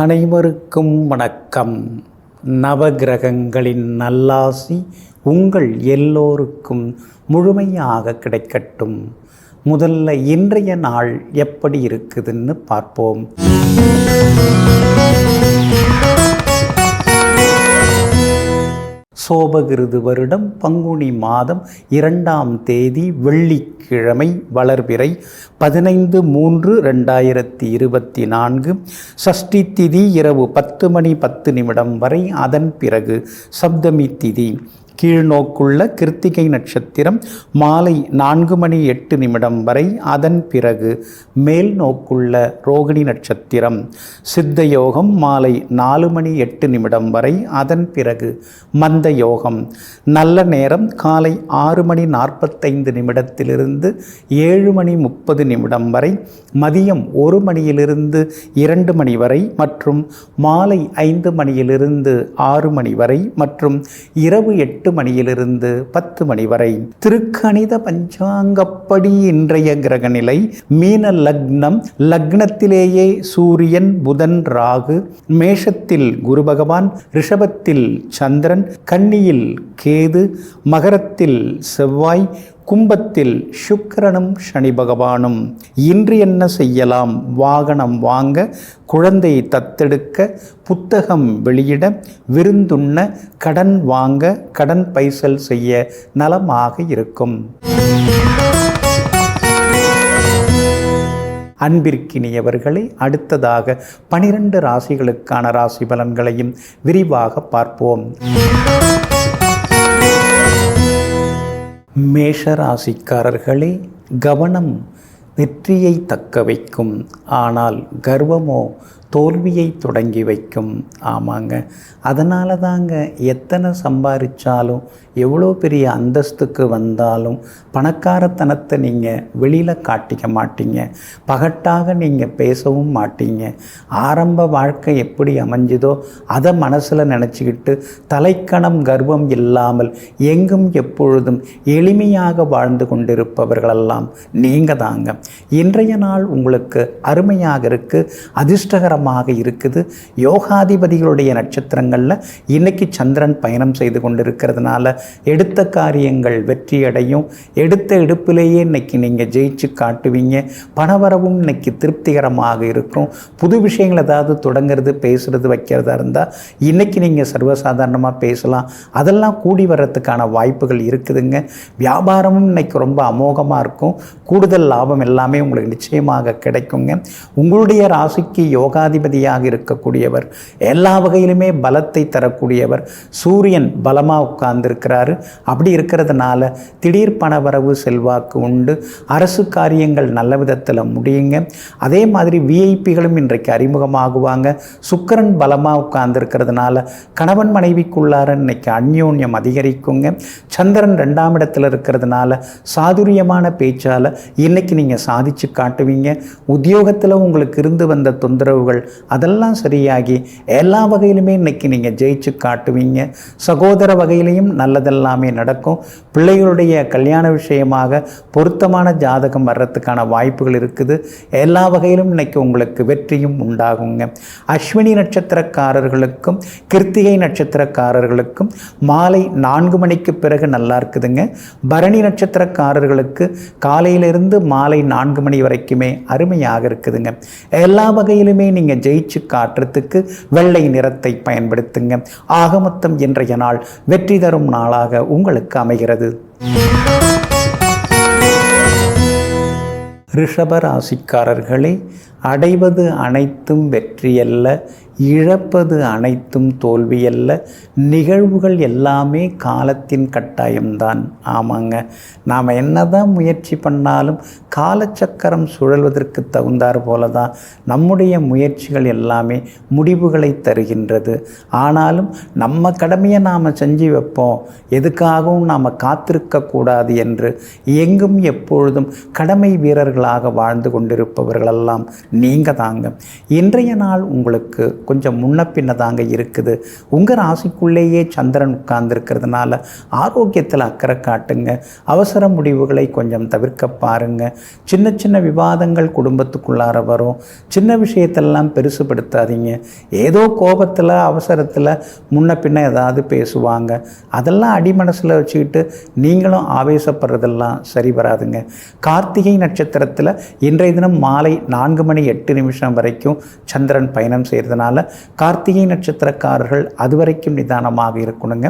அனைவருக்கும் வணக்கம். நவகிரகங்களின் நல்லாசி உங்கள் எல்லோருக்கும் முழுமையாக கிடைக்கட்டும். முதல்ல இன்றைய நாள் எப்படி இருக்குதுன்னு பார்ப்போம். சோபகிருது வருடம் பங்குனி மாதம் 2ஆம் தேதி வெள்ளிக்கிழமை, வளர்பிறை 15/3/2024. சஷ்டி திதி இரவு 10:10 வரை. அதன் பிறகு சப்தமி திதி. கீழ்நோக்குள்ள கிருத்திகை நட்சத்திரம் மாலை 4:08 வரை. அதன் பிறகு மேல் நோக்குள்ள ரோகிணி நட்சத்திரம். சித்த யோகம் மாலை 4:08 வரை. அதன் பிறகு மந்த யோகம். நல்ல நேரம் காலை 6:45 7:30 வரை. மதியம் 1 மணியிலிருந்து 2 மணி வரை மற்றும் மாலை 5 மணியிலிருந்து 6 மணி வரை மற்றும் இரவு 8 மணியிலிருந்து 10 மணி வரை. திருக்கணித பஞ்சாங்கப்படி இன்றைய கிரக நிலை: மீன லக்னம். லக்னத்திலேயே சூரியன், புதன், ராகு. மேஷத்தில் குரு பகவான், ரிஷபத்தில் சந்திரன், கன்னியில் கேது, மகரத்தில் செவ்வாய், கும்பத்தில் சுக்கிரனும் சனி பகவானும். இன்று என்ன செய்யலாம்? வாகனம் வாங்க, குழந்தை தத்தெடுக்க, புத்தகம் வெளியிட, விருந்துண்ண, கடன் வாங்க, கடன் பைசல் செய்ய நலமாக இருக்கும். அன்பிற்கினியவர்களே, அடுத்ததாக 12 ராசிகளுக்கான ராசி பலன்களையும் விரிவாக பார்ப்போம். மேஷ ராசிக்காரர்களே, கவனம் வெற்றியை தக்க வைக்கும். ஆனால் கர்வமோ தோல்வியை தொடங்கி வைக்கும். ஆமாங்க, அதனால தாங்க எத்தனை சம்பாதிச்சாலும், எவ்வளோ பெரிய அந்தஸ்துக்கு வந்தாலும் பணக்காரத்தனத்தை நீங்கள் வெளியில் காட்டிக்க மாட்டீங்க. பகட்டாக நீங்கள் பேசவும் மாட்டீங்க. ஆரம்ப வாழ்க்கை எப்படி அமைஞ்சுதோ அதை மனசில் நினச்சிக்கிட்டு தலைக்கணம் கர்வம் இல்லாமல் எங்கும் எப்பொழுதும் எளிமையாக வாழ்ந்து கொண்டிருப்பவர்களெல்லாம் நீங்கள் தாங்க. இன்றைய நாள் உங்களுக்கு அருமையாக இருக்குது, அதிர்ஷ்டகரமாக இருக்குது. யோகாதிபதிகளுடைய நட்சத்திரங்களில் இன்னைக்கு சந்திரன் பயணம் செய்து கொண்டிருக்கிறதுனால எடுத்த காரியங்கள் வெற்றியடையும். எடுத்த எடுப்பிலேயே இன்னைக்கு நீங்கள் ஜெயிச்சு காட்டுவீங்க. பணவரவும் இன்னைக்கு திருப்திகரமாக இருக்கும். புது விஷயங்கள் ஏதாவது தொடங்கிறது, பேசுறது, வைக்கிறதா இருந்தால் இன்னைக்கு நீங்கள் சர்வசாதாரணமாக பேசலாம். அதெல்லாம் கூடி வர்றதுக்கான வாய்ப்புகள் இருக்குதுங்க. வியாபாரமும் இன்னைக்கு ரொம்ப அமோகமாக இருக்கும். கூடுதல் லாபம் எல்லாமே உங்களுக்கு நிச்சயமாக கிடைக்குங்க. உங்களுடைய ராசிக்கு யோகாதிபதியாக இருக்கக்கூடியவர், எல்லா வகையிலுமே பலத்தை தரக்கூடியவர் சூரியன் பலமாக உட்கார்ந்துருக்கிறாரு. அப்படி இருக்கிறதுனால திடீர் பணவரவு, செல்வாக்கு உண்டு. அரசு காரியங்கள் நல்ல விதத்தில் முடியுங்க. அதே மாதிரி விஐபிகளும் இன்றைக்கு அறிமுகமாகுவாங்க. சுக்கிரன் பலமாக உட்கார்ந்துருக்கிறதுனால கணவன் மனைவிக்குள்ளார இன்னைக்கு அந்யோன்யம் அதிகரிக்குங்க. சந்திரன் 2ஆம் இடத்துல இருக்கிறதுனால சாதுரியமான பேச்சால் இன்னைக்கு நீங்கள் சாதிச்சு காட்டுவீங்க. உத்தியோகத்தில் உங்களுக்கு இருந்து வந்த தொந்தரவுகள் அதெல்லாம் சரியாகி எல்லா வகையிலுமே இன்னைக்கு நீங்கள் ஜெயிச்சு காட்டுவீங்க. சகோதர வகையிலையும் நல்லதெல்லாமே நடக்கும். பிள்ளைகளுடைய கல்யாண விஷயமாக பொருத்தமான ஜாதகம் வர்றதுக்கான வாய்ப்புகள் இருக்குது. எல்லா வகையிலும் இன்னைக்கு உங்களுக்கு வெற்றியும் உண்டாகுங்க. அஸ்வினி நட்சத்திரக்காரர்களுக்கும் கிருத்திகை நட்சத்திரக்காரர்களுக்கும் மாலை 4 மணிக்கு பிறகு நல்லா இருக்குதுங்க. பரணி நட்சத்திரக்காரர்களுக்கு காலையிலிருந்து மாலை 4 மணி வரைக்குமே அருமையாக இருக்குதுங்க. எல்லா வகையிலுமே நீங்கள் ஜெயிச்சு காட்டுறதுக்கு வெள்ளை நிறத்தை பயன்படுத்துங்க. ஆக மொத்தம் இன்றைய நாள் வெற்றி தரும் நாளாக உங்களுக்கு அமைகிறது. ரிஷப ராசிக்காரர்களே, அடைவது அனைத்தும் வெற்றியல்ல, இழப்பது அனைத்தும் தோல்வியல்ல. நிகழ்வுகள் எல்லாமே காலத்தின் கட்டாயம்தான். ஆமாங்க, நாம் என்னதான் முயற்சி பண்ணாலும் காலச்சக்கரம் சுழல்வதற்கு தகுந்தார் போல தான் நம்முடைய முயற்சிகள் எல்லாமே முடிவுகளை தருகின்றது. ஆனாலும் நம்ம கடமையை நாம் செஞ்சு வைப்போம், எதுக்காகவும் நாம் காத்திருக்கக்கூடாது என்று எங்கும் எப்பொழுதும் கடமை வீரர்களாக வாழ்ந்து கொண்டிருப்பவர்களெல்லாம் நீங்கள் தாங்க. இன்றைய நாள் உங்களுக்கு கொஞ்சம் முன்ன பின்ன தாங்க இருக்குது. உங்கள் ராசிக்குள்ளேயே சந்திரன் உட்கார்ந்துருக்கிறதுனால ஆரோக்கியத்தில் அக்கறை காட்டுங்க. அவசர முடிவுகளை கொஞ்சம் தவிர்க்க பாருங்கள். சின்ன சின்ன விவாதங்கள் குடும்பத்துக்குள்ளார வரும். சின்ன விஷயத்தெல்லாம் பெருசுப்படுத்தாதீங்க. ஏதோ கோபத்தில் அவசரத்தில் முன்ன பின்ன ஏதாவது பேசுவாங்க. அதெல்லாம் அடிமனசில் வச்சுக்கிட்டு நீங்களும் ஆவேசப்படுறதெல்லாம் சரி வராதுங்க. கார்த்திகை நட்சத்திரத்தில் இன்றைய தினம் மாலை 4:08 வரைக்கும் சந்திரன் பயணம் செய்கிறதுனால கார்த்திகை நட்சத்திரக்காரர்கள் அதுவரைக்கும் நிதானமாக இருக்கணுங்க.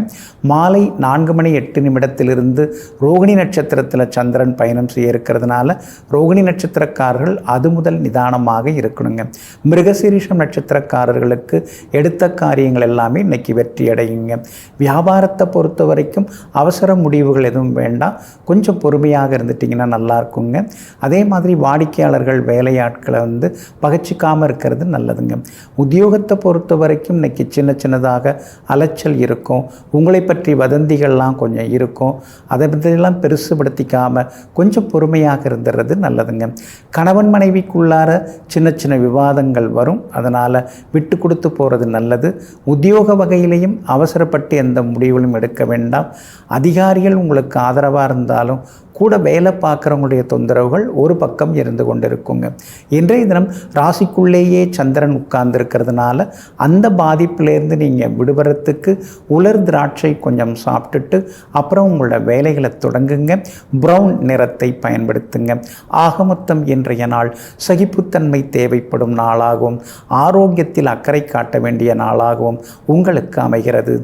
மாலை 4:08 ரோகிணி நட்சத்திரத்தில் சந்திரன் பயணம் செய்ய இருக்கிறதுனால ரோகிணி நட்சத்திரக்காரர்கள் அது முதல் நிதானமாக இருக்கணுங்க. மிருகசீரிஷம் நட்சத்திரக்காரர்களுக்கு எடுத்த காரியங்கள் எல்லாமே இன்னைக்கு வெற்றி அடையுங்க. வியாபாரத்தை பொறுத்த வரைக்கும் அவசர முடிவுகள் எதுவும் வேண்டாம். கொஞ்சம் பொறுமையாக இருந்துட்டிங்கன்னா நல்லா இருக்குங்க. அதே மாதிரி வாடிக்கையாளர்கள் வேலையாட்களை பகச்சிக்காமல் இருக்கிறது நல்லதுங்க. உத்தியோகத்தை பொறுத்த வரைக்கும் இன்னைக்கு சின்ன சின்னதாக அலைச்சல் இருக்கும். உங்களை பற்றி வதந்திகள்லாம் கொஞ்சம் இருக்கும். அதை பற்றியெல்லாம் பெருசுபடுத்திக்காமல் கொஞ்சம் பொறுமையாக இருந்துறது நல்லதுங்க. கணவன் மனைவிக்குள்ளார சின்ன சின்ன விவாதங்கள் வரும். அதனால் விட்டு கொடுத்து போகிறது நல்லது. உத்தியோக வகையிலையும் அவசரப்பட்டு எந்த முடிவுகளும் எடுக்க வேண்டாம். அதிகாரிகள் உங்களுக்கு ஆதரவாக இருந்தாலும் கூட வேலை பார்க்குறவங்களுடைய தொந்தரவுகள் ஒரு பக்கம் இருந்து கொண்டு இருக்குங்க. இன்றைய தினம் ராசிக்குள்ளேயே சந்திரன் உட்கார்ந்துருக்கிறதுனால அந்த பாதிப்பிலேருந்து நீங்கள் விடுபடுறதுக்கு உலர் திராட்சை கொஞ்சம் சாப்பிட்டுட்டு அப்புறம் உங்களோட வேலைகளை தொடங்குங்க. ப்ரௌன் நிறத்தை பயன்படுத்துங்க. ஆக மொத்தம் இன்றைய நாள் சகிப்புத்தன்மை தேவைப்படும் நாளாகவும் ஆரோக்கியத்தில் அக்கறை காட்ட வேண்டிய நாளாகவும் உங்களுக்கு அமைகிறது.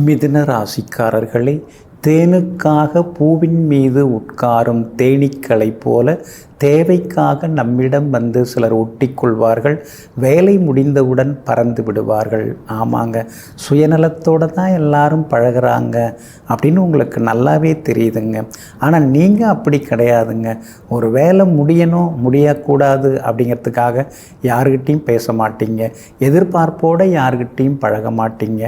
மிதுன ராசிக்காரர்களே, தேனுக்காக பூவின் மீது உட்காரும் தேனீக்களைப் போல தேவைக்காக நம்மிடம் சிலர் ஒட்டிக்கொள்வார்கள். வேலை முடிந்தவுடன் பறந்து விடுவார்கள். ஆமாங்க, சுயநலத்தோடு தான் எல்லாரும் பழகிறாங்க அப்படின்னு உங்களுக்கு நல்லாவே தெரியுதுங்க. ஆனால் நீங்கள் அப்படி கிடையாதுங்க. ஒரு வேலை முடியணும் முடியக்கூடாது அப்படிங்கிறதுக்காக யாருக்கிட்டையும் பேச மாட்டீங்க. எதிர்பார்ப்போடு யாருக்கிட்டையும் பழக மாட்டீங்க.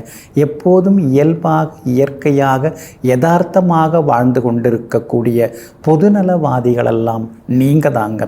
எப்போதும் இயல்பாக இயற்கையாக யதார்த்தமாக வாழ்ந்து கொண்டிருக்கக்கூடிய பொதுநலவாதிகளெல்லாம் நீங்கள் தாங்க.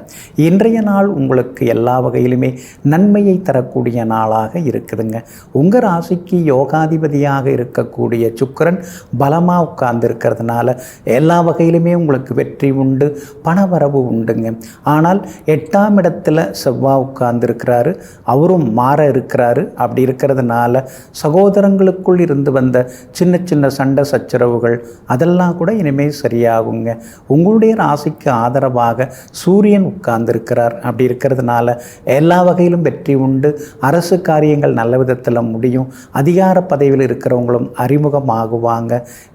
இன்றைய நாள் உங்களுக்கு எல்லா வகையிலுமே நன்மையை தரக்கூடிய நாளாக இருக்குதுங்க. உங்கள் ராசிக்கு யோகாதிபதியாக இருக்கக்கூடிய சுக்கிரன் பலமாக உட்கார்ந்துருக்கிறதுனால எல்லா வகையிலுமே உங்களுக்கு வெற்றி உண்டு, பணவரவு உண்டுங்க. ஆனால் 8ஆம் இடத்துல செவ்வாய் உட்கார்ந்துருக்கிறாரு. அவரும் மாற இருக்கிறாரு. அப்படி இருக்கிறதுனால சகோதரங்களுக்குள் இருந்து வந்த சின்ன சின்ன சண்டை சச்சரவுகள் அதெல்லாம் கூட இனிமேல் சரியாகுங்க. உங்களுடைய ராசிக்கு ஆதரவாக சூரியன் உட்கார்ந்துருக்கிறார். அப்படி இருக்கிறதுனால எல்லா வகையிலும் வெற்றி உண்டு. அரசு காரியங்கள் நல்ல விதத்தில் முடியும். அதிகார பதவியில் இருக்கிறவங்களும் அறிமுகமாகுவாங்க.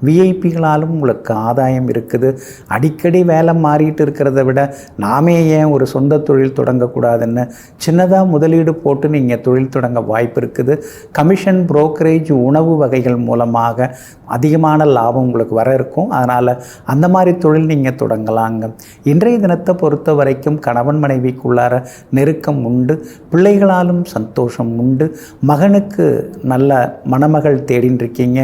விஐபிகளாலும் உங்களுக்கு ஆதாயம் இருக்குது. அடிக்கடி வேலை மாறிட்டு இருக்கிறத விட நாமே ஏன் ஒரு சொந்த தொழில் தொடங்கக்கூடாதுன்னு சின்னதாக முதலீடு போட்டு நீங்கள் தொழில் தொடங்க வாய்ப்பு இருக்குது. கமிஷன், புரோக்கரேஜ், உணவு வகைகள் மூலமாக அதிகமான லாபம் உங்களுக்கு வர இருக்கும். அதனால் அந்த மாதிரி தொழில் நீங்கள் தொடங்கலாங்க. இன்றைய தினத்தை பொறுத்த வரைக்கும் கணவன் மனைவிக்குள்ளார நெருக்கம் உண்டு. பிள்ளைகளாலும் சந்தோஷம் உண்டு. மகனுக்கு நல்ல மணமகள் தேடின்னு இருக்கீங்க.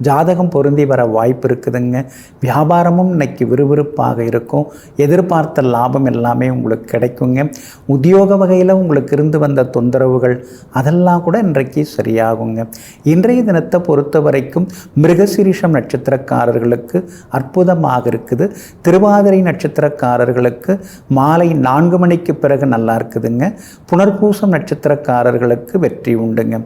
ஜாதகம் பொருந்தி வர வாய்ப்பு இருக்குதுங்க. வியாபாரமும் இன்னைக்கு விறுவிறுப்பாக இருக்கும். எதிர்பார்த்த லாபம் எல்லாமே உங்களுக்கு கிடைக்குங்க. உத்தியோக வகையில் உங்களுக்கு இருந்து வந்த தொந்தரவுகள் அதெல்லாம் கூட இன்றைக்கு சரியாகுங்க. இன்றைய தினத்தை பொறுத்த வரைக்கும் மிருகசீரிஷம் நட்சத்திரக்காரர்களுக்கு அற்புதமாக இருக்குது. திருவாதிரை நட்சத்திரக்காரர்களுக்கு மாலை 4 மணிக்கு பிறகு நல்லா இருக்குதுங்க. புனர்பூசம் நட்சத்திரக்காரர்களுக்கு வெற்றி உண்டுங்க.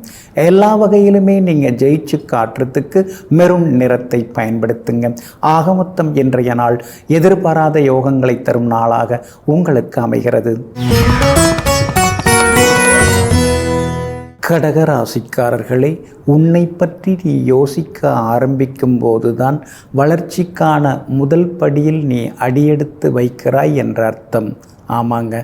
எல்லா வகையிலுமே நீங்கள் ஜெயிச்சு காட்டுறதுக்கு மெரூன் நிறத்தை பயன்படுத்துங்க. ஆக மொத்தம் இன்றைய நாள் எதிர்பாராத யோகங்களை தரும் நாளாக உங்களுக்கு அமைகிறது. கடகராசிக்காரர்களே, உன்னை பற்றி நீ யோசிக்க ஆரம்பிக்கும் போதுதான் வளர்ச்சிக்கான முதல் படியில் நீ அடியெடுத்து வைக்கிறாய் என்ற அர்த்தம். ஆமாங்க,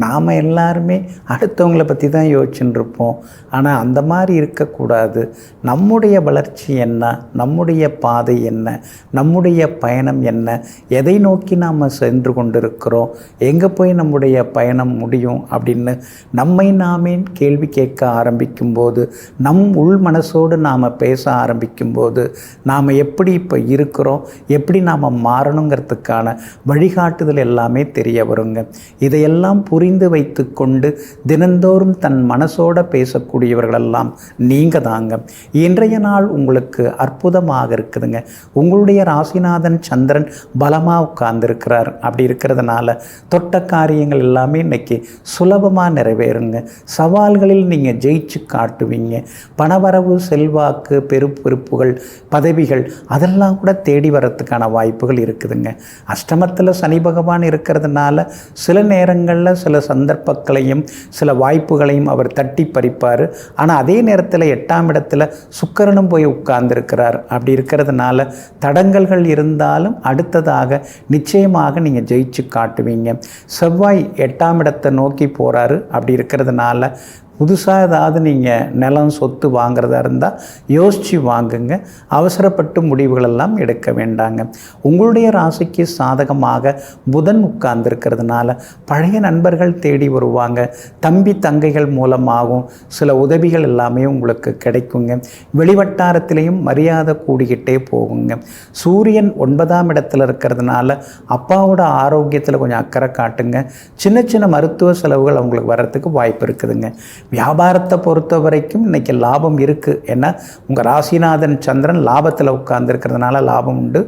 நாம் எல்லாருமே அடுத்தவங்களை பற்றி தான் யோசிச்சுட்டு இருப்போம். ஆனால் அந்த மாதிரி இருக்கக்கூடாது. நம்முடைய வளர்ச்சி என்ன, நம்முடைய பாதை என்ன, நம்முடைய பயணம் என்ன, எதை நோக்கி நாம் சென்று கொண்டிருக்கிறோம், எங்கே போய் நம்முடைய பயணம் முடியும் அப்படின்னு நம்மை நாமே கேள்வி கேட்க ஆரம்பிக்கும்போது, நம் உள் மனசோடு நாம் பேச ஆரம்பிக்கும்போது, நாம் எப்படி இப்போ இருக்கிறோம், எப்படி நாம் மாறணுங்கிறதுக்கான வழிகாட்டுதல் எல்லாமே தெரிய வருங்க. இதையெல்லாம் புரிந்து வைத்து கொண்டு தினந்தோறும் தன் மனசோட பேசக்கூடியவர்களெல்லாம் நீங்கள் தாங்க. இன்றைய நாள் உங்களுக்கு அற்புதமாக இருக்குதுங்க. உங்களுடைய ராசிநாதன் சந்திரன் பலமாக உட்கார்ந்துருக்கிறார். அப்படி இருக்கிறதுனால தொட்ட காரியங்கள் எல்லாமே இன்றைக்கி சுலபமாக நிறைவேறுங்க. சவால்களில் நீங்கள் ஜெயிச்சு காட்டுவீங்க. பணவரவு, செல்வாக்கு, பெருப்பொறுப்புகள், பதவிகள் அதெல்லாம் கூட தேடி வரத்துக்கான வாய்ப்புகள் இருக்குதுங்க. அஷ்டமத்தில் சனி பகவான் இருக்கிறதுனால சில நேரங்களில் சில சந்தர்ப்பங்களையும் சில வாய்ப்புகளையும் அவர் தட்டி பறிப்பார். ஆனால் அதே நேரத்தில் 8ஆம் இடத்துல சுக்கிரனும் போய் உட்கார்ந்துருக்கிறார். அப்படி இருக்கிறதுனால தடங்கல்கள் இருந்தாலும் அடுத்ததாக நிச்சயமாக நீங்கள் ஜெயிச்சு காட்டுவீங்க. செவ்வாய் 8ஆம் இடத்தை நோக்கி போகிறாரு. அப்படி இருக்கிறதுனால புதுசாக ஏதாவது நீங்கள் நிலம் சொத்து வாங்கிறதா இருந்தால் யோசித்து வாங்குங்க. அவசரப்பட்டு முடிவுகளெல்லாம் எடுக்க வேண்டாங்க. உங்களுடைய ராசிக்கு சாதகமாக புதன் உட்கார்ந்துருக்கிறதுனால பழைய நண்பர்கள் தேடி வருவாங்க. தம்பி தங்கைகள் மூலமாகவும் சில உதவிகள் எல்லாமே உங்களுக்கு கிடைக்குங்க. வெளிவட்டாரத்திலையும் மரியாதை கூடிக்கிட்டே போகுங்க. சூரியன் 9ஆம் இடத்துல இருக்கிறதுனால அப்பாவோட ஆரோக்கியத்தில் கொஞ்சம் அக்கறை காட்டுங்க. சின்ன சின்ன மருத்துவ செலவுகள் அவங்களுக்கு வர்றதுக்கு வாய்ப்பு இருக்குதுங்க. வியாபாரத்தை பொறுத்த வரைக்கும் இன்றைக்கி லாபம் இருக்குது. ஏன்னா உங்கள் ராசிநாதன் சந்திரன் லாபத்தில் உட்கார்ந்துருக்கிறதுனால லாபம் உண்டு.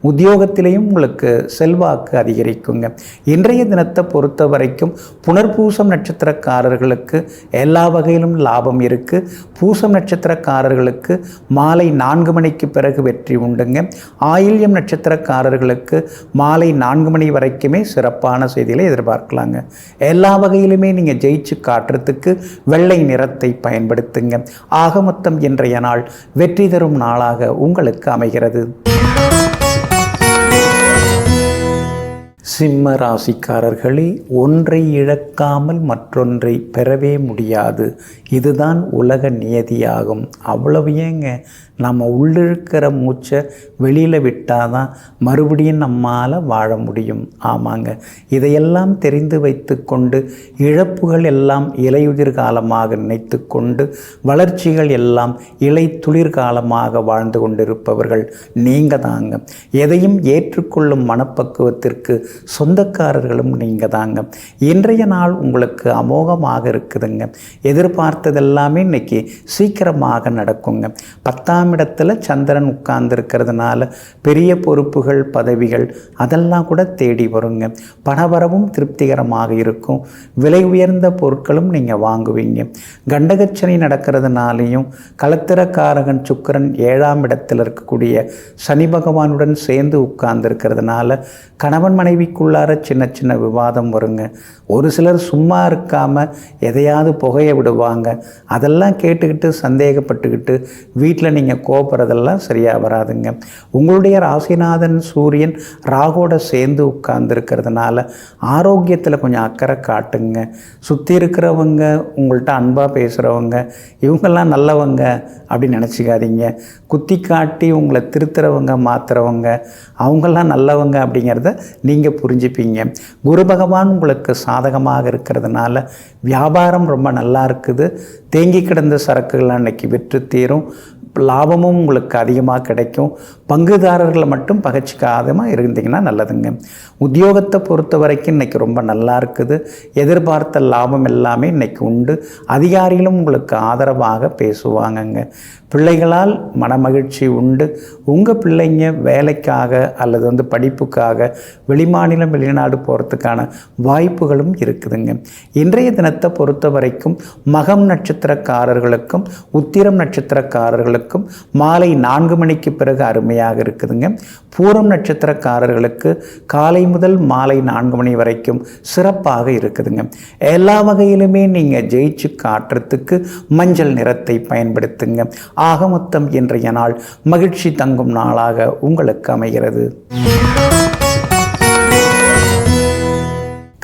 உத்தியோகத்திலையும் உங்களுக்கு செல்வாக்கு அதிகரிக்குங்க. இன்றைய தினத்தை பொறுத்த வரைக்கும் புனர்பூசம் நட்சத்திரக்காரர்களுக்கு எல்லா வகையிலும் லாபம் இருக்குது. பூசம் நட்சத்திரக்காரர்களுக்கு மாலை 4 மணிக்கு பிறகு வெற்றி உண்டுங்க. ஆயில்யம் நட்சத்திரக்காரர்களுக்கு மாலை 4 மணி வரைக்குமே சிறப்பான செய்திகளை எதிர்பார்க்கலாங்க. எல்லா வகையிலுமே நீங்கள் ஜெயிச்சு காட்டுறதுக்கு வெள்ளை நிறத்தை பயன்படுத்துங்க. ஆக மொத்தம் இன்றைய நாள் வெற்றி தரும் நாளாக உங்களுக்கு அமைகிறது. சிம்ம ராசிக்காரர்களே, ஒன்றை இழக்காமல் மற்றொன்றை பெறவே முடியாது. இதுதான் உலக நியதியாகும். அவ்வளவு ஏங்க, நம்ம உள்ளிருக்கிற மூச்சை வெளியில் விட்டால் தான் மறுபடியும் நம்மால் வாழ முடியும். ஆமாங்க, இதையெல்லாம் தெரிந்து வைத்து கொண்டு இழப்புகள் எல்லாம் இலையுதிர் காலமாக நினைத்து கொண்டு வளர்ச்சிகள் எல்லாம் இலை துளிர்காலமாக வாழ்ந்து கொண்டிருப்பவர்கள் நீங்கள் தாங்க. எதையும் ஏற்றுக்கொள்ளும் மனப்பக்குவத்திற்கு சொந்தக்காரர்களும் நீங்கள் தாங்க. இன்றைய நாள் உங்களுக்கு அமோகமாக இருக்குதுங்க. எதிர்பார்த்ததெல்லாமே இன்னைக்கு சீக்கிரமாக நடக்குங்க. 10ஆம் இடத்துல சந்திரன் உட்கார்ந்துருக்கிறதுனால பெரிய பொறுப்புகள், பதவிகள் அதெல்லாம் கூட தேடி வருங்க. பணவரவும் திருப்திகரமாக இருக்கும். விலை உயர்ந்த பொருட்களும் நீங்கள் வாங்குவீங்க. கண்டகச்சனி நடக்கிறதுனாலையும் களத்திரக்காரகன் சுக்கிரன் 7ஆம் இடத்தில் இருக்கக்கூடிய சனி பகவானுடன் சேர்ந்து உட்கார்ந்துருக்கிறதுனால கணவன் மனைவிக்குள்ளார சின்ன சின்ன விவாதம் வருங்க. ஒரு சிலர் சும்மா இருக்காமல் எதையாவது புகைய விடுவாங்க. அதெல்லாம் கேட்டுக்கிட்டு சந்தேகப்பட்டுக்கிட்டு வீட்டில் நீங்கள் கோபுறதெல்லாம் சரியாக வராதுங்க. உங்களுடைய ராசிநாதன் சூரியன் ராகோட சேர்ந்து உட்கார்ந்துருக்கிறதுனால ஆரோக்கியத்தில் கொஞ்சம் அக்கறை காட்டுங்க. சுற்றி இருக்கிறவங்க உங்கள்கிட்ட அன்பாக பேசுகிறவங்க இவங்கெல்லாம் நல்லவங்க அப்படின்னு நினச்சிக்காதீங்க. குத்தி காட்டி உங்களை திருத்துறவங்க, மாற்றுறவங்க அவங்கெல்லாம் நல்லவங்க அப்படிங்கிறத நீங்கள் புரிஞ்சுப்பீங்க. குரு பகவான் உங்களுக்கு சாதகமாக இருக்கிறதுனால வியாபாரம் ரொம்ப நல்லா இருக்குது. தேங்கி கிடந்த சரக்குகள் அன்னைக்கு விற்று தீரும். லாபமும் உங்களுக்கு அதிகமாக கிடைக்கும். பங்குதாரர்களை மட்டும் பகச்சிக்காதமாக இருந்தீங்கன்னா நல்லதுங்க. உத்தியோகத்தை பொறுத்த வரைக்கும் இன்றைக்கி ரொம்ப நல்லா இருக்குது. எதிர்பார்த்த லாபம் எல்லாமே இன்றைக்கி உண்டு. அதிகாரிகளும் உங்களுக்கு ஆதரவாக பேசுவாங்கங்க. பிள்ளைகளால் மனமகிழ்ச்சி உண்டு. உங்கள் பிள்ளைங்க வேலைக்காக அல்லது படிப்புக்காக வெளிமாநிலம், வெளிநாடு போகிறதுக்கான வாய்ப்புகளும் இருக்குதுங்க. இன்றைய தினத்தை பொறுத்த வரைக்கும் மகம் நட்சத்திரக்காரர்களுக்கும் உத்திரம் நட்சத்திரக்காரர்களுக்கும் மாலை 4 மணிக்கு பிறகு அருமையாக இருக்குதுங்க. பூரம் நட்சத்திரக்காரர்களுக்கு காலை முதல் மாலை 4 மணி வரைக்கும் சிறப்பாக இருக்குதுங்க. எல்லா வகையிலுமே நீங்கள் ஜெயிச்சு காட்டுறதுக்கு மஞ்சள் நிறத்தை பயன்படுத்துங்க. ஆக மொத்தம் இன்றைய நாள் மகிழ்ச்சி தங்கும் நாளாக உங்களுக்கு அமைகிறது.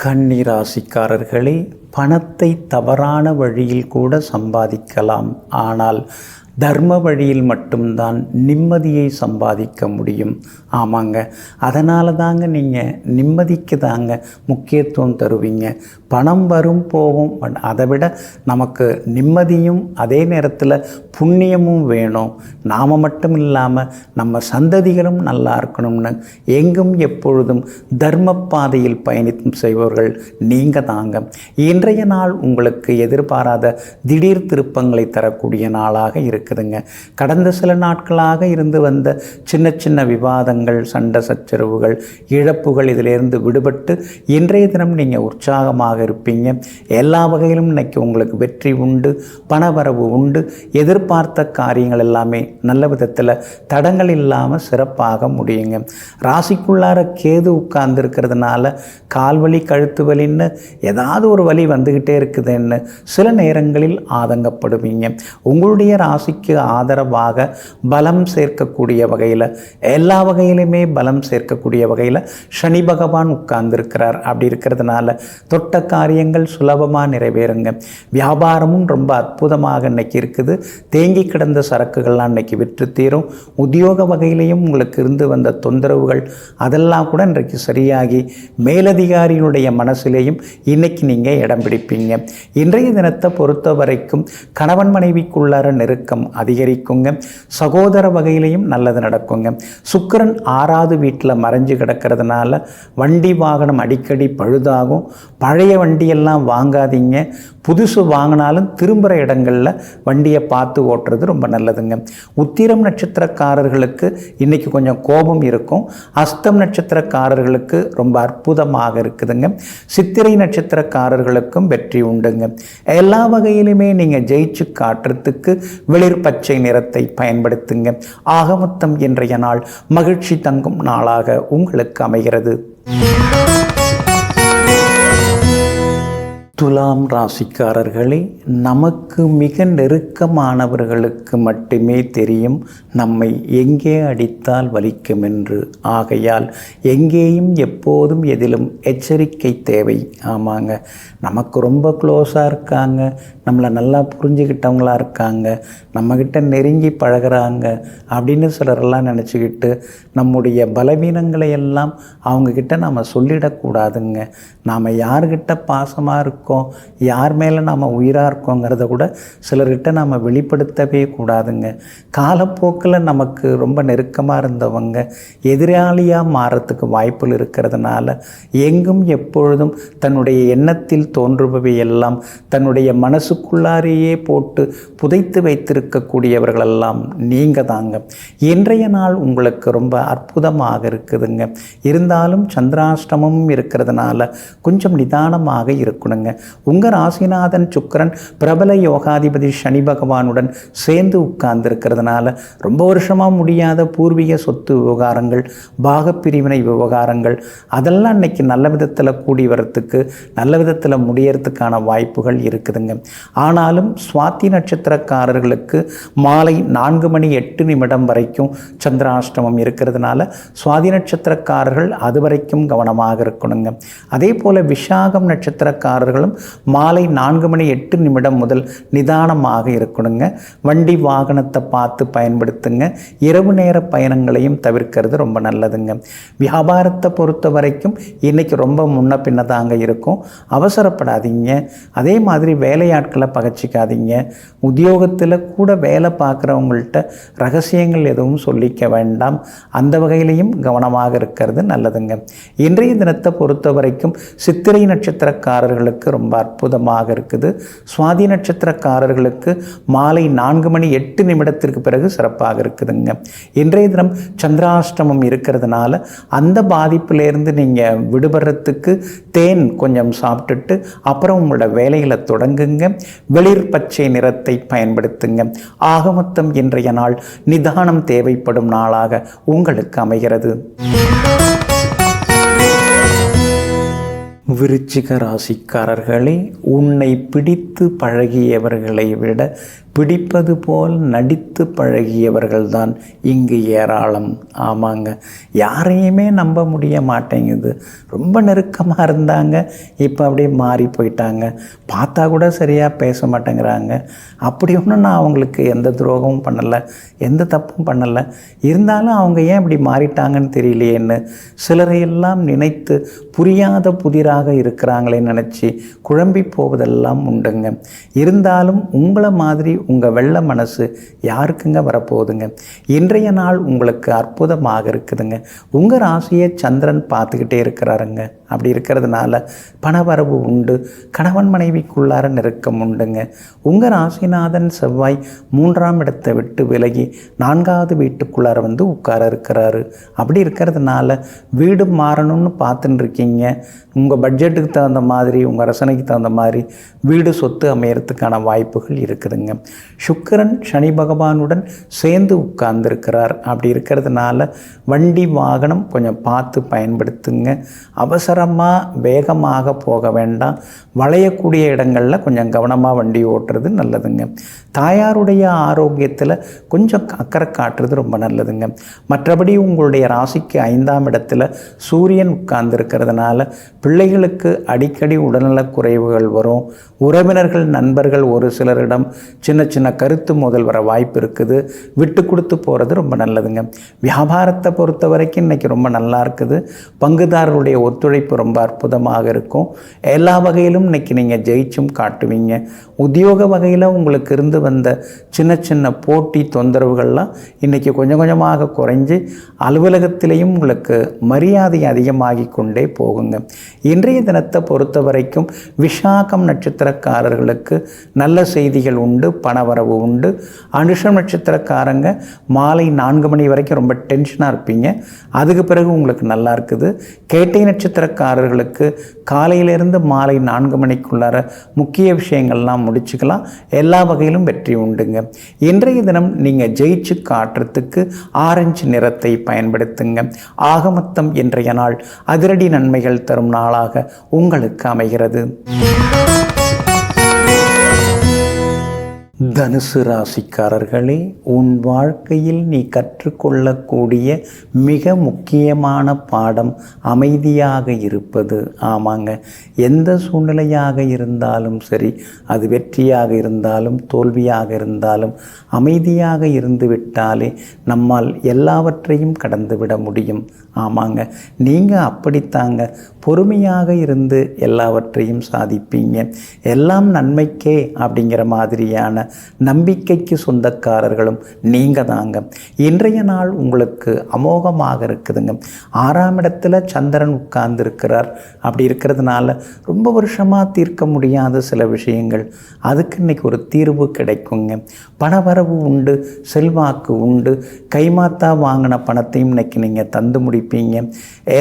கன்னி ராசிக்காரர்களே, பணத்தை தவறான வழியில் கூட சம்பாதிக்கலாம். ஆனால் தர்ம வழியில் மட்டும்தான் நிம்மதியை சம்பாதிக்க முடியும். ஆமாங்க, அதனால தாங்க நீங்கள் நிம்மதிக்கு தாங்க முக்கியத்துவம் தருவீங்க. பணம் வரும் போகும், அதை விட நமக்கு நிம்மதியும் அதே நேரத்தில் புண்ணியமும் வேணும். நாம் மட்டும் இல்லாமல் நம்ம சந்ததிகளும் நல்லா இருக்கணும்னு எங்கும் எப்பொழுதும் தர்ம பாதையில் பயணித்தும் செய்பவர்கள் நீங்கள் தாங்க. இன்றைய நாள் உங்களுக்கு எதிர்பாராத திடீர் திருப்பங்களை தரக்கூடிய நாளாக இருக்குதுங்க. கடந்த சில நாட்களாக இருந்து வந்த சின்ன சின்ன விவாதங்கள், சண்டை சச்சரவுகள், இழப்புகள் இதிலிருந்து விடுபட்டு இன்றைய தினம் நீங்கள் உற்சாகமாக இருப்பீங்க. எல்லா வகையிலும் இன்னைக்கு உங்களுக்கு வெற்றி உண்டு, பணவரவு உண்டு. எதிர்பார்த்த காரியங்கள் எல்லாமே நல்ல விதத்தில் தடங்கள் இல்லாமல் சிறப்பாக முடியுங்க. ராசிக்குள்ளார கேது உட்கார்ந்து இருக்கிறதுனால கால்வலி கழுத்து வலின்னு ஏதாவது ஒரு வலி வந்துக்கிட்டே இருக்குதுன்னு சில நேரங்களில் ஆதங்கப்படுவீங்க. உங்களுடைய ராசிக்கு ஆதரவாக பலம் சேர்க்கக்கூடிய வகையில், எல்லா வகையிலுமே பலம் சேர்க்கக்கூடிய வகையில் சனி பகவான் உட்கார்ந்துருக்கிறார். அப்படி இருக்கிறதுனால தொட்ட காரியங்கள் சுலபமாக நிறைவேறுங்க. வியாபாரமும் ரொம்ப அற்புதமாக இன்னைக்கு இருக்குது. தேங்கி கிடந்த சரக்குகள்லாம் இன்னைக்கு விற்று தீரும். உத்தியோக வகையிலையும் உங்களுக்கு இருந்து வந்த தொந்தரவுகள் அதெல்லாம் கூட இன்றைக்கு சரியாகி மேலதிகாரியினுடைய மனசிலேயும் இன்னைக்கு நீங்கள் இடம் பிடிப்பீங்க. இன்றைய தினத்தை பொறுத்த வரைக்கும் கணவன் மனைவிக்குள்ளார நெருக்கம் அதிகரிக்குங்க. சகோதர வகையிலையும் நல்லது நடக்குங்க. சுக்கிரன் 6வது வீட்டில் மறைஞ்சு கிடக்கிறதுனால வண்டி வாகனம் அடிக்கடி பழுதாகும். பழைய வண்டியெல்லாம் வாங்காதீங்க. புதுசு வாங்கினாலும் திரும்புகிற இடங்களில் வண்டியை பார்த்து ஓட்டுறது ரொம்ப நல்லதுங்க. உத்திரம் நட்சத்திரக்காரர்களுக்கு இன்றைக்கி கொஞ்சம் கோபம் இருக்கும். அஸ்தம் நட்சத்திரக்காரர்களுக்கு ரொம்ப அற்புதமாக இருக்குதுங்க. சித்திரை நட்சத்திரக்காரர்களுக்கும் வெற்றி உண்டுங்க. எல்லா வகையிலுமே நீங்கள் ஜெயிச்சு காட்டுறதுக்கு வெளிர் பச்சை நிறத்தை பயன்படுத்துங்க. ஆகமொத்தம் இன்றைய நாள் மகிழ்ச்சி தங்கும் நாளாக உங்களுக்கு அமைகிறது. துலாம் ராசிக்காரர்களே, நமக்கு மிக நெருக்கமானவர்களுக்கு மட்டுமே தெரியும் நம்மை எங்கே அடித்தால் வலிக்கும் என்று. ஆகையால் எங்கேயும் எப்போதும் எதிலும் எச்சரிக்கை தேவை. ஆமாங்க, நமக்கு ரொம்ப க்ளோஸாக இருக்காங்க, நம்மளை நல்லா புரிஞ்சுக்கிட்டவங்களாக இருக்காங்க, நம்மக்கிட்ட நெருங்கி பழகிறாங்க அப்படின்னு சிலரெல்லாம் நினச்சிக்கிட்டு நம்முடைய பலவீனங்களை எல்லாம் அவங்கக்கிட்ட நாம் சொல்லிடக்கூடாதுங்க. நாம் யார்கிட்ட பாசமாக இருக்கோம், யார் மேலே நாம் உயிராக இருக்கோங்கிறத கூட சிலர்கிட்ட நாம் வெளிப்படுத்தவே கூடாதுங்க. காலப்போக்கில் நமக்கு ரொம்ப நெருக்கமாக இருந்தவங்க எதிராளியாக மாறத்துக்கு வாய்ப்புகள் இருக்கிறதுனால எங்கும் எப்பொழுதும் தன்னுடைய எண்ணத்தில் தோன்றுபவை எல்லாம் தன்னுடைய மனசுக்குள்ளாரையே போட்டு புதைத்து வைத்திருக்கக்கூடியவர்களெல்லாம் நீங்கள் தாங்க. இன்றைய நாள் உங்களுக்கு ரொம்ப அற்புதமாக இருக்குதுங்க. இருந்தாலும் சந்திராஷ்டமமும் இருக்கிறதுனால கொஞ்சம் நிதானமாக இருக்கணுங்க. உங்கள் ராசிநாதன் சுக்கிரன் பிரபல யோகாதிபதி சனி பகவானுடன் சேர்ந்து உட்கார்ந்து இருக்கிறதுனால ரொம்ப வருஷமாக முடியாத பூர்வீக சொத்து விவகாரங்கள், பாகப்பிரிவினை விவகாரங்கள் அதெல்லாம் இன்னைக்கு நல்ல விதத்தில் கூடி வரத்துக்கு, நல்ல விதத்தில் முடியறதுக்கான வாய்ப்புகள் இருக்குதுங்க. ஆனாலும் சுவாதி நட்சத்திரக்காரர்களுக்கு மாலை 4:08 வரைக்கும் சந்திராஷ்டமம் இருக்கிறதுனால சுவாதி நட்சத்திரக்காரர்கள் அது வரைக்கும் கவனமாக இருக்கணுங்க. அதே போல் விஷாகம் நட்சத்திரக்காரர்களும் மாலை 4:08 முதல் நிதானமாக இருக்கணுங்க. வண்டி வாகனத்தை பார்த்து பயன்படுத்துங்க. இரவு நேர பயணங்களையும் தவிர்க்கிறது ரொம்ப நல்லதுங்க. வியாபாரத்தை பொறுத்த வரைக்கும் இன்றைக்கி ரொம்ப முன்ன பின்ன தாங்க இருக்கும். அவசரப்படாதீங்க. அதே மாதிரி வேலையாட்களை பகச்சிக்காதீங்க. உத்தியோகத்தில் கூட வேலை பார்க்குறவங்கள்ட்ட ரகசியங்கள் எதுவும் சொல்லிக்க வேண்டாம். அந்த வகையிலையும் கவனமாக இருக்கிறது நல்லதுங்க. இன்றைய தினத்தை பொறுத்த வரைக்கும் சித்திரை நட்சத்திரக்காரர்களுக்கு ரொம்ப அற்புதமாக இருக்குது. சுவாதி நட்சத்திரக்காரர்களுக்கு மாலை 4:08 பிறகு சிறப்பாக இருக்குதுங்க. இன்றைய தினம் சந்திராஷ்டமம் இருக்கிறதுனால அந்த பாதிப்பிலேருந்து நீங்கள் விடுபடுறதுக்கு தேன் கொஞ்சம் சாப்பிட்டுட்டு அப்புறம் உங்களோட வேலைகளை தொடங்குங்க. வெளிர் பச்சை நிறத்தை பயன்படுத்துங்க. ஆகமொத்தம் இன்றைய நாள் நிதானம் தேவைப்படும் நாளாக உங்களுக்கு அமைகிறது. விருச்சிக ராசிக்காரர்களே, உன்னை பிடித்து பழகியவர்களை விட பிடிப்பது போல் நடித்து பழகியவர்கள்தான் இங்கு ஏராளம். ஆமாங்க, யாரையுமே நம்ப முடிய மாட்டேங்குது. ரொம்ப நெருக்கமாக இருந்தாங்க, இப்போ அப்படியே மாறி போயிட்டாங்க. பார்த்தா கூட சரியாக பேச மாட்டேங்கிறாங்க. அப்படி ஒன்றும் நான் அவங்களுக்கு எந்த துரோகமும் பண்ணலை, எந்த தப்பும் பண்ணலை. இருந்தாலும் அவங்க ஏன் இப்படி மாறிட்டாங்கன்னு தெரியலையேன்னு சிலரையெல்லாம் நினைத்து புரியாத புதிராக இருக்கிறாங்களேன்னு நினச்சி குழம்பி போவதெல்லாம் உண்டுங்க. இருந்தாலும் உங்களை மாதிரி உங்கள் வெள்ளை மனசு யாருக்குங்க வரப்போகுதுங்க? இன்றைய நாள் உங்களுக்கு அற்புதமாக இருக்குதுங்க. உங்கள் ராசியை சந்திரன் பார்த்துக்கிட்டே இருக்கிறாருங்க. அப்படி இருக்கிறதுனால பணவரவு உண்டு, கணவன் மனைவிக்குள்ளார நெருக்கம் உண்டுங்க. உங்கள் ராசிநாதன் செவ்வாய் 3ஆம் இடத்தை விட்டு விலகி 4வது வீட்டுக்குள்ளார வந்து உட்கார இருக்கிறாரு. அப்படி இருக்கிறதுனால வீடு மாறணும்னு பார்த்துட்டு இருக்கீங்க. உங்கள் பட்ஜெட்டுக்கு தகுந்த மாதிரி, உங்கள் ரசனைக்கு தகுந்த மாதிரி வீடு சொத்து அமையறதுக்கான வாய்ப்புகள் இருக்குதுங்க. சுக்கிரன் சனி பகவானுடன் சேர்ந்து உட்கார்ந்துருக்கிறார். அப்படி இருக்கிறதுனால வண்டி வாகனம் கொஞ்சம் பார்த்து பயன்படுத்துங்க. அவசரமாக வேகமாக போக வேண்டாம். வளையக்கூடிய இடங்களில் கொஞ்சம் கவனமாக வண்டி ஓட்டுறது நல்லதுங்க. தாயாருடைய ஆரோக்கியத்தில் கொஞ்சம் அக்கறை காட்டுறது ரொம்ப நல்லதுங்க. மற்றபடி உங்களுடைய ராசிக்கு 5ஆம் இடத்துல சூரியன் உட்கார்ந்துருக்கிறதுனால பிள்ளைகளுக்கு அடிக்கடி உடல்நலக் குறைவுகள் வரும். உறவினர்கள் நண்பர்கள் ஒரு சிலரிடம் சின்ன சின்ன கருத்து மோதல் வர வாய்ப்பு இருக்குது. விட்டு கொடுத்து போகிறது ரொம்ப நல்லதுங்க. வியாபாரத்தை பொறுத்த வரைக்கும் இன்றைக்கி ரொம்ப நல்லா இருக்குது. பங்குதாரருடைய ஒத்துழைப்பு ரொம்ப அற்புதமாக இருக்கும். எல்லா வகையிலும் இன்றைக்கி நீங்கள் ஜெயிச்சும் காட்டுவீங்க. உத்தியோக வகையில் உங்களுக்கு இருந்து வந்த சின்ன சின்ன போட்டி தொந்தரவுகள்லாம் இன்றைக்கி கொஞ்சம் கொஞ்சமாக குறைஞ்சி அலுவலகத்திலையும் உங்களுக்கு மரியாதை அதிகமாகி கொண்டே போகுங்க. இன்றைய தினத்தை பொறுத்த வரைக்கும் விஷாகம் நட்சத்திரக்காரர்களுக்கு நல்ல செய்திகள் உண்டு, பணவரவு உண்டு. அனுஷம் நட்சத்திரக்காரங்க மாலை 4 மணி வரைக்கும் ரொம்ப டென்ஷனாக இருப்பீங்க. அதுக்கு பிறகு உங்களுக்கு நல்லா இருக்குது. கேட்டை நட்சத்திரக்காரர்களுக்கு காலையிலிருந்து மாலை 4 மணிக்குள்ளார முக்கிய விஷயங்கள்லாம் முடிச்சுக்கலாம். எல்லா வகையிலும் வெற்றி உண்டுங்க. இன்றைய தினம் நீங்கள் ஜெயிச்சு காட்டுறதுக்கு ஆரஞ்சு நிறத்தை பயன்படுத்துங்க. ஆகமொத்தம் இன்றைய நாள் அதிரடி நன்மைகள் தரும் நாளாக உங்களுக்கு அமைகிறது. தனுசு ராசிக்காரர்களே, உன் வாழ்க்கையில் நீ கற்றுக்கொள்ளக்கூடிய மிக முக்கியமான பாடம் அமைதியாக இருப்பது. ஆமாங்க, எந்த சூழ்நிலையாக இருந்தாலும் சரி, அது வெற்றியாக இருந்தாலும் தோல்வியாக இருந்தாலும் அமைதியாக இருந்து விட்டாலே நம்மால் எல்லாவற்றையும் கடந்து விட முடியும். ஆமாங்க, நீங்கள் அப்படித்தாங்க. பொறுமையாக இருந்து எல்லாவற்றையும் சாதிப்பீங்க. எல்லாம் நன்மைக்கே அப்படிங்கிற மாதிரியான நம்பிக்கைக்கு சொந்தக்காரர்களும் நீங்கள் தாங்க. இன்றைய நாள் உங்களுக்கு அமோகமாக இருக்குதுங்க. 6ஆம் இடத்துல சந்திரன் உட்கார்ந்து இருக்கிறார். அப்படி இருக்கிறதுனால ரொம்ப வருஷமாக தீர்க்க முடியாத சில விஷயங்கள், அதுக்கு இன்றைக்கி ஒரு தீர்வு கிடைக்குங்க. பணவரவு உண்டு, செல்வாக்கு உண்டு. கைமாத்தா வாங்கின பணத்தையும் இன்றைக்கி நீங்கள் தந்து முடிப்பீங்க.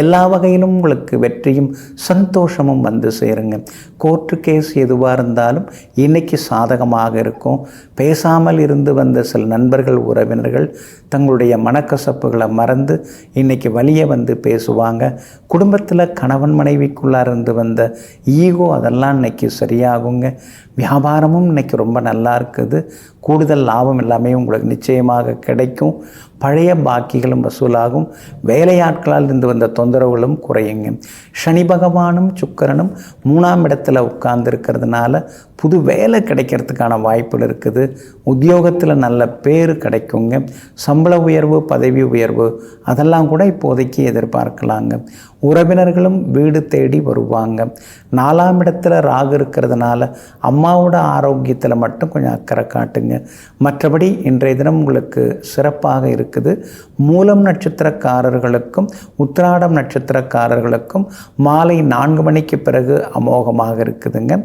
எல்லா வகையிலும் உங்களுக்கு வெற்றியும் சந்தோஷமும் வந்து சேருங்க. கோர்ட்டு கேஸ் எதுவாக இருந்தாலும் இன்றைக்கி சாதகமாக இருக்கும். பேசாமல் இருந்து வந்த சில நண்பர்கள் உறவினர்கள் தங்களுடைய மனக்கசப்புகளை மறந்து இன்றைக்கி வலிய வந்து பேசுவாங்க. குடும்பத்தில் கணவன் மனைவிக்குள்ளார இருந்து வந்த ஈகோ அதெல்லாம் இன்றைக்கி சரியாகுங்க. வியாபாரமும் இன்றைக்கி ரொம்ப நல்லா இருக்குது. கூடுதல் லாபம் எல்லாமே உங்களுக்கு நிச்சயமாக கிடைக்கும். பழைய பாக்கிகளும் வசூலாகும். வேலையாட்களால் இருந்து வந்த தொந்தரவுகளும் குறையுங்க. சனி பகவானும் சுக்கிரனும் 3ஆம் இடத்துல உட்கார்ந்துருக்கிறதுனால புது வேலை கிடைக்கிறதுக்கான வாய்ப்புகள் இருக்குது. உத்தியோகத்தில் நல்ல பேர் கிடைக்குங்க. சம்பள உயர்வு, பதவி உயர்வு அதெல்லாம் கூட இப்போதைக்கு எதிர்பார்க்கலாங்க. உறவினர்களும் வீடு தேடி வருவாங்க. 4ஆம் இடத்துல ராகு இருக்கிறதுனால அம்மாவோட ஆரோக்கியத்தில் மட்டும் கொஞ்சம் அக்கறை காட்டுங்க. மற்றபடி இன்றைய தினம் உங்களுக்கு சிறப்பாக இருக்குது. மூலம் நட்சத்திரக்காரர்களுக்கும் உத்திராடம் நட்சத்திரக்காரர்களுக்கும் மாலை 4 மணிக்கு பிறகு அமோகமாக இருக்குதுங்க.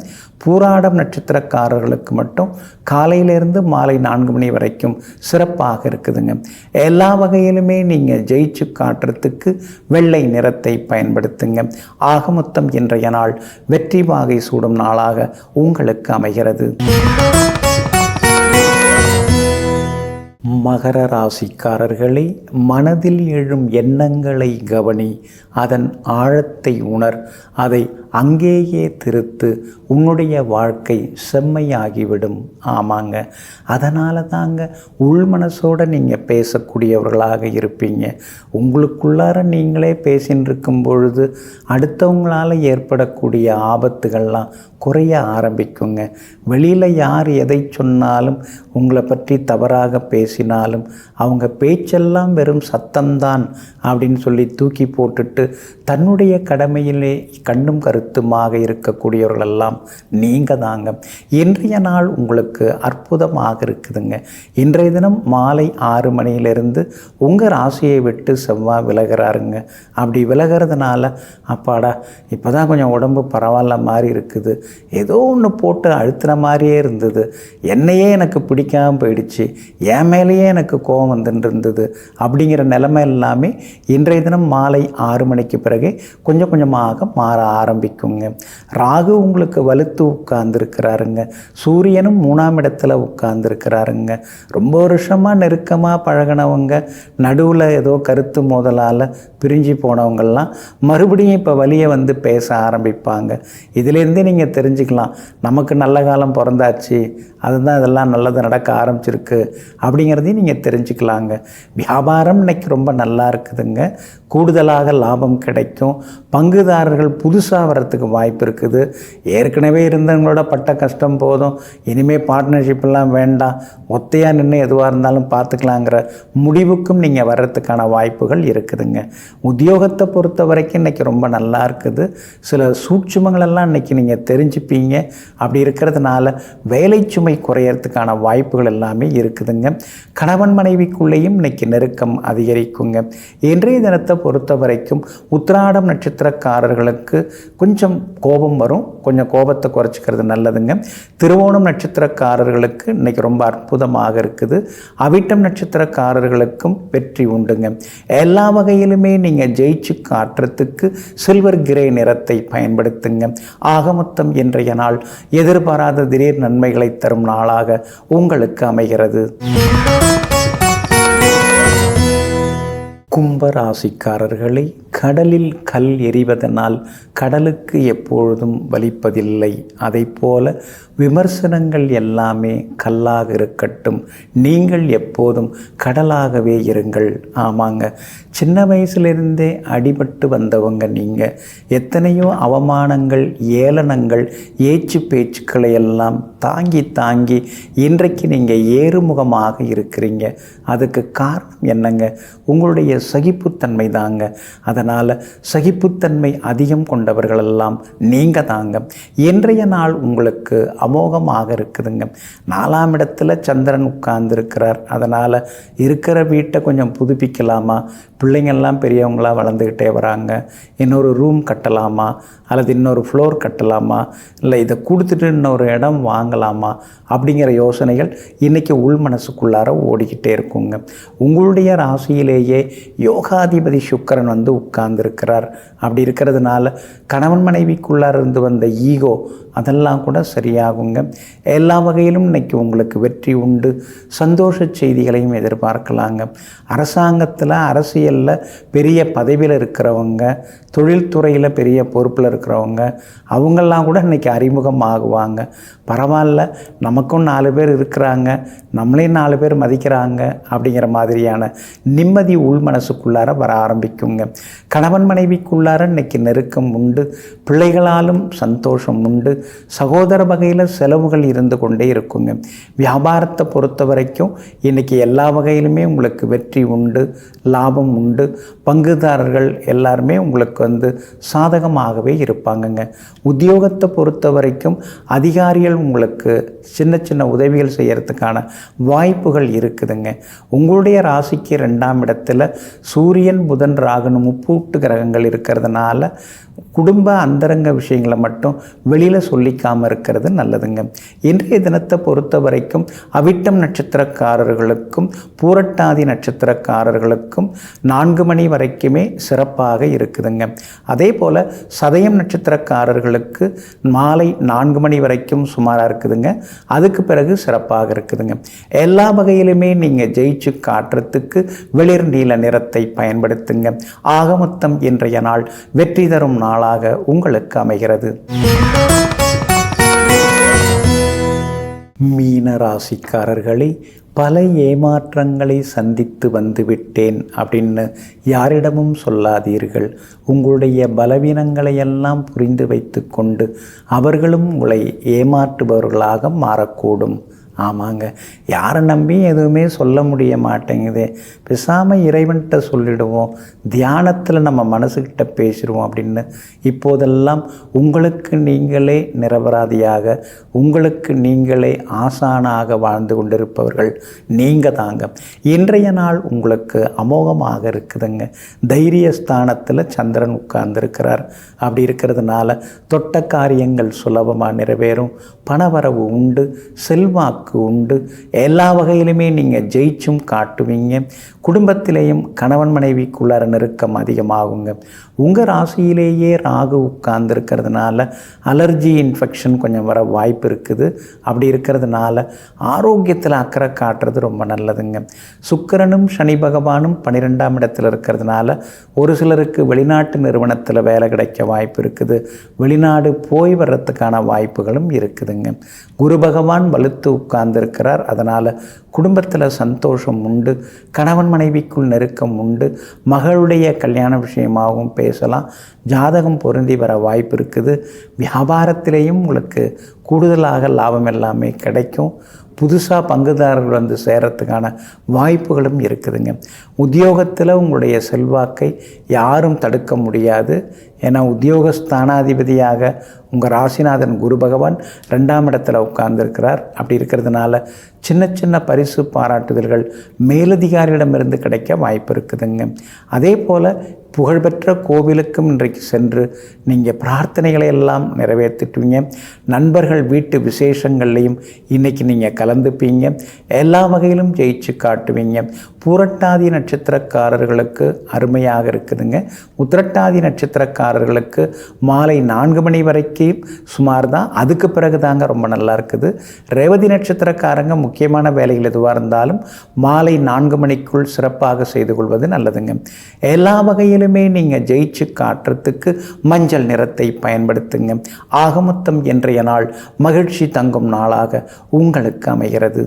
பூராடம் நட்சத்திரக்காரர்களுக்கு மட்டும் காலையிலேருந்து மாலை 4 மணி வரைக்கும் சிறப்பாக இருக்குதுங்க. எல்லா வகையிலுமே நீங்கள் ஜெயிச்சு காட்டுறதுக்கு வெள்ளை நிறத்தை பயன்படுத்துங்க. ஆக மொத்தம் இன்றைய நாள் வெற்றி வாகை சூடும் நாளாக உங்களுக்கு அமைகிறது. மகர ராசிக்காரர்களே, மனதில் எழும் எண்ணங்களை கவனி, அதன் ஆழத்தை உணர், அதை அங்கேயே திருத்து, உன்னுடைய வாழ்க்கை செம்மையாகிவிடும். ஆமாங்க, அதனால தாங்க உள் மனசோடு நீங்கள் பேசக்கூடியவர்களாக இருப்பீங்க. உங்களுக்குள்ளார நீங்களே பேசின்னு இருக்கும் பொழுது அடுத்தவங்களால் ஏற்படக்கூடிய ஆபத்துகள்லாம் குறைய ஆரம்பிக்குங்க. வெளியில் யார் எதை சொன்னாலும், உங்களை பற்றி தவறாக பேசினாலும், அவங்க பேச்செல்லாம் வெறும் சத்தம்தான் அப்படின்னு சொல்லி தூக்கி போட்டுட்டு தன்னுடைய கடமையிலே கண்ணும் கருத்துமாக இருக்கக்கூடியவர்களெல்லாம் நீங்கள் தாங்க. இன்றைய நாள் உங்களுக்கு அற்புதமாக இருக்குதுங்க. இன்றைய தினம் மாலை 6 மணியிலிருந்து உங்கள் ராசியை விட்டு செவ்வாய் விலகிறாருங்க. அப்படி விலகிறதுனால அப்பாடா இப்போ தான் கொஞ்சம் உடம்பு பரவாயில்ல மாதிரி இருக்குது, ஏதோ ஒன்று போட்டு அழுத்துன மாதிரியே இருந்தது, என்னையே எனக்கு பிடிக்காமல் போயிடுச்சு, என் மேலேயே எனக்கு கோபம் வந்துட்டு இருந்தது அப்படிங்கிற நிலைமை எல்லாமே இன்றைய தினம் மாலை 6 மணிக்கு பிறகு கொஞ்சம் கொஞ்சமாக மாற ஆரம்பிக்குங்க. ராகு உங்களுக்கு வலுத்து உட்கார்ந்துருக்கிறாருங்க. சூரியனும் 3ஆம் இடத்துல உட்கார்ந்துருக்கிறாருங்க. ரொம்ப வருஷமாக நெருக்கமாக பழகினவங்க நடுவில் ஏதோ கருத்து மோதலால் பிரிஞ்சு போனவங்கள்லாம் மறுபடியும் இப்போ வழியை வந்து பேச ஆரம்பிப்பாங்க. இதிலேருந்தே நீங்கள் தெரிஞ்சுக்கலாம், நமக்கு நல்ல காலம் பிறந்தாச்சு, அதுதான் இதெல்லாம் நல்லது நடக்க ஆரம்பிச்சிருக்கு அப்படிங்கிறதையும் நீங்கள் தெரிஞ்சுக்கலாங்க. வியாபாரம் இன்னைக்கு ரொம்ப நல்லா இருக்குதுங்க. கூடுதலாக லாபம் கிடைக்கும். பங்குதாரர்கள் புதுசாக வர்றதுக்கு வாய்ப்பு இருக்குது. ஏற்கனவே இருந்தவங்களோட பட்ட கஷ்டம் போதும், இனிமேல் பார்ட்னர்ஷிப்லாம் வேண்டாம், ஒத்தையாக நின்று எதுவாக இருந்தாலும் பார்த்துக்கலாங்கிற முடிவுக்கும் நீங்கள் வர்றதுக்கான வாய்ப்புகள் இருக்குதுங்க. உத்தியோகத்தை பொறுத்த வரைக்கும் இன்றைக்கி ரொம்ப நல்லா இருக்குது. சில சூட்சுமங்களெல்லாம் இன்றைக்கி நீங்கள் தெரிஞ்சுப்பீங்க. அப்படி இருக்கிறதுனால வேலை சுமை குறையறதுக்கான வாய்ப்புகள் எல்லாமே இருக்குதுங்க. கணவன் மனைவிக்குள்ளேயும் இன்றைக்கி நெருக்கம் அதிகரிக்குங்க. இன்றைய தினத்தை பொறுத்த வரைக்கும் உத்திராடம் நட்சத்திரக்காரர்களுக்கு கொஞ்சம் கோபம் வரும், கொஞ்சம் கோபத்தை குறைச்சிக்கிறது நல்லதுங்க. திருவோணம் நட்சத்திரக்காரர்களுக்கு இன்றைக்கி ரொம்ப அற்புதமாக இருக்குது. அவிட்டம் நட்சத்திரக்காரர்களுக்கும் வெற்றி உண்டுங்க. எல்லா வகையிலுமே நீங்கள் ஜெயிச்சு காட்டுறதுக்கு சில்வர் கிரே நிறத்தை பயன்படுத்துங்க. ஆக மொத்தம் இன்றைய நாள் எதிர்பாராத திடீர் நன்மைகளை தரும் நாளாக உங்களுக்கு அமைகிறது. கும்பராசிக்காரர்களை, கடலில் கல் எறிவதனால் கடலுக்கு எப்பொழுதும் வலிப்பதில்லை. அதை போல விமர்சனங்கள் எல்லாமே கல்லாக இருக்கட்டும், நீங்கள் எப்போதும் கடலாகவே இருங்கள். ஆமாங்க, சின்ன வயசுலேருந்தே அடிபட்டு வந்தவங்க நீங்கள். எத்தனையோ அவமானங்கள், ஏளனங்கள், ஏச்சு பேச்சுக்களை எல்லாம் தாங்கி தாங்கி இன்றைக்கு நீங்கள் ஏறுமுகமாக இருக்கிறீங்க. அதுக்கு காரணம் என்னங்க? உங்களுடைய சகிப்புத்தன்மை தாங்க. அதனால் சகிப்புத்தன்மை அதிகம் கொண்டவர்களெல்லாம் நீங்கள் தாங்க. இன்றைய நாள் உங்களுக்கு அமோகமாக இருக்குதுங்க. 4ஆம் இடத்துல சந்திரன் உட்கார்ந்துருக்கிறார். அதனால் இருக்கிற வீட்டை கொஞ்சம் புதுப்பிக்கலாமா, பிள்ளைங்கள்லாம் பெரியவங்களாக வளர்ந்துக்கிட்டே வராங்க, இன்னொரு ரூம் கட்டலாமா அல்லது இன்னொரு ஃப்ளோர் கட்டலாமா, இல்லை இதை கொடுத்துட்டு இன்னொரு இடம் வாங்கலாமா அப்படிங்கிற யோசனைகள் இன்றைக்கி உள் மனசுக்குள்ளார ஓடிக்கிட்டே இருக்குங்க. உங்களுடைய ராசியிலேயே யோகாதிபதி சுக்கிரன் வந்து உட்கார்ந்துருக்கிறார். அப்படி இருக்கிறதுனால கணவன் மனைவிக்குள்ளார இருந்து வந்த ஈகோ அதெல்லாம் கூட சரியாகுங்க. எல்லா வகையிலும் இன்றைக்கி உங்களுக்கு வெற்றி உண்டு. சந்தோஷ செய்திகளையும் எதிர்பார்க்கலாங்க. அரசாங்கத்தில், அரசியலில் பெரிய பதவியில் இருக்கிறவங்க, தொழில்துறையில் பெரிய பொறுப்பில் இருக்கிறவங்க, அவங்கெல்லாம் கூட இன்றைக்கி அறிமுகம் ஆகுவாங்க. பரவாயில்ல, நமக்கும் 4 பேர் இருக்கிறாங்க, நம்மளையும் 4 பேர் மதிக்கிறாங்க அப்படிங்கிற மாதிரியான நிம்மதி உள் மனசுக்குள்ளார வர ஆரம்பிக்குங்க. கணவன் மனைவிக்குள்ளார இன்றைக்கி நெருக்கம் உண்டு. பிள்ளைகளாலும் சந்தோஷம் உண்டு. சகோதர வகையில் செலவுகள் இருந்து கொண்டே இருக்குங்க. வியாபாரத்தை பொறுத்த வரைக்கும் இன்றைக்கி எல்லா வகையிலுமே உங்களுக்கு வெற்றி உண்டு, லாபம் உண்டு. பங்குதாரர்கள் எல்லாருமே உங்களுக்கு வந்து சாதகமாகவே இருப்பாங்கங்க. உத்தியோகத்தை பொறுத்த வரைக்கும் அதிகாரிகள் உங்களுக்கு சின்ன சின்ன உதவிகள் செய்கிறதுக்கான வாய்ப்புகள் இருக்குதுங்க. உங்களுடைய ராசிக்கு 2ஆம் இடத்துல சூரியன், புதன், ராகுன்னு முப்பூட்டு கிரகங்கள் இருக்கிறதுனால குடும்ப அந்தரங்க விஷயங்களை மட்டும் வெளியில் சொல்லிக்காமல் இருக்கிறது நல்லதுங்க. இன்றைய தினத்தை பொறுத்த வரைக்கும் அவிட்டம் நட்சத்திரக்காரர்களுக்கும் பூரட்டாதி நட்சத்திரக்காரர்களுக்கும் 4 மணி வரைக்குமே சிறப்பாக இருக்குதுங்க. அதே போல் சதயம் நட்சத்திரக்காரர்களுக்கு மாலை 4 மணி வரைக்கும் சுமாராக இருக்குதுங்க. அதுக்கு பிறகு சிறப்பாக இருக்குதுங்க. எல்லா வகையிலுமே நீங்கள் ஜெயிச்சு காட்டுறதுக்கு வெளிர் நீல நிறத்தை பயன்படுத்துங்க. ஆக மொத்தம் இன்றைய நாள் வெற்றி தரும் நாளாக நாளாக உங்களுக்கு அமைகிறது. மீன ராசிக்காரர்களே, பல ஏமாற்றங்களை சந்தித்து வந்துவிட்டேன் அப்படின்னு யாரிடமும் சொல்லாதீர்கள். உங்களுடைய பலவீனங்களை எல்லாம் புரிந்து வைத்து கொண்டு அவர்களும் உங்களை ஏமாற்றுபவர்களாக மாறக்கூடும். ஆமாங்க, யாரை நம்பி எதுவுமே சொல்ல முடிய மாட்டேங்குது. பேசாமல் இறைவன்கிட்ட சொல்லிடுவோம், தியானத்தில் நம்ம மனசுக்கிட்ட பேசிடுவோம் அப்படின்னு இப்போதெல்லாம் உங்களுக்கு நீங்களே நிரபராதியாக, உங்களுக்கு நீங்களே ஆசானாக வாழ்ந்து கொண்டிருப்பவர்கள் நீங்கள் தாங்க. இன்றைய நாள் உங்களுக்கு அமோகமாக இருக்குதுங்க. தைரிய ஸ்தானத்தில் சந்திரன் உட்கார்ந்துருக்கிறார். அப்படி இருக்கிறதுனால தொட்ட காரியங்கள் சுலபமாக நிறைவேறும். பணவரவு உண்டு, செல்வாக்கு உண்டு. எல்லா வகையிலுமே நீங்கள் ஜெயிச்சும் காட்டுவீங்க. குடும்பத்திலேயும் கணவன் மனைவிக்குள்ளார நெருக்கம் அதிகமாகுங்க. உங்கள் ராசியிலேயே ராகு உட்கார்ந்துருக்கிறதுனால அலர்ஜி இன்ஃபெக்ஷன் கொஞ்சம் வர வாய்ப்பு இருக்குது. அப்படி இருக்கிறதுனால ஆரோக்கியத்தில் அக்கறை காட்டுறது ரொம்ப நல்லதுங்க. சுக்கிரனும் சனி பகவானும் 12ஆம் இடத்துல இருக்கிறதுனால ஒரு சிலருக்கு வெளிநாட்டு நிறுவனத்தில் வேலை கிடைக்க வாய்ப்பு இருக்குது. வெளிநாடு போய் வர்றதுக்கான வாய்ப்புகளும் இருக்குதுங்க. குரு பகவான் வலுத்து உட்கார்ந்திருக்கிறார். அதனால் குடும்பத்தில் சந்தோஷம் உண்டு. கணவன் மனைவிக்குள் நெருக்கம் உண்டு. மகளுடைய கல்யாண விஷயமாகவும் பேசலாம். ஜாதகம் பொருந்தி வர வாய்ப்பு இருக்குது. வியாபாரத்திலேயும் உங்களுக்கு கூடுதலாக லாபம் எல்லாமே கிடைக்கும். புதுசாக பங்குதாரர்கள் வந்து சேரத்துக்கான வாய்ப்புகளும் இருக்குதுங்க. உத்தியோகத்தில் உங்களுடைய செல்வாக்கை யாரும் தடுக்க முடியாது. ஏன்னா உத்தியோகஸ்தானாதிபதியாக உங்கள் ராசிநாதன் குரு பகவான் 2ஆம் இடத்துல உட்கார்ந்துருக்கிறார். அப்படி இருக்கிறதுனால சின்ன சின்ன பரிசு பாராட்டுதல்கள் மேலதிகாரியிடமிருந்து கிடைக்க வாய்ப்பு இருக்குதுங்க. அதே போல் புகழ்பெற்ற கோவிலுக்கும் இன்றைக்கு சென்று நீங்கள் பிரார்த்தனைகளை எல்லாம் நிறைவேற்றிட்டுவீங்க. நண்பர்கள் வீட்டு விசேஷங்கள்லையும் இன்றைக்கி நீங்கள் கலந்துப்பீங்க. எல்லா வகையிலும் ஜெயிச்சு காட்டுவீங்க. பூரட்டாதி நட்சத்திரக்காரர்களுக்கு அருமையாக இருக்குதுங்க. உத்திரட்டாதி நட்சத்திரக்காரர்களுக்கு மாலை 4 மணி வரைக்கும் சுமார் தான். அதுக்கு பிறகு தாங்க ரொம்ப நல்லா இருக்குது. ரேவதி நட்சத்திரக்காரங்க முக்கியமான வேலைகள் எதுவாக இருந்தாலும் மாலை 4 மணிக்குள் சிறப்பாக செய்து கொள்வது நல்லதுங்க. எல்லா வகையிலுமே நீங்கள் ஜெயிச்சு காட்டுறதுக்கு மஞ்சள் நிறத்தை பயன்படுத்துங்க. ஆகமொத்தம் இன்றைய நாள் மகிழ்ச்சி தங்கும் நாளாக உங்களுக்கு அமைகிறது.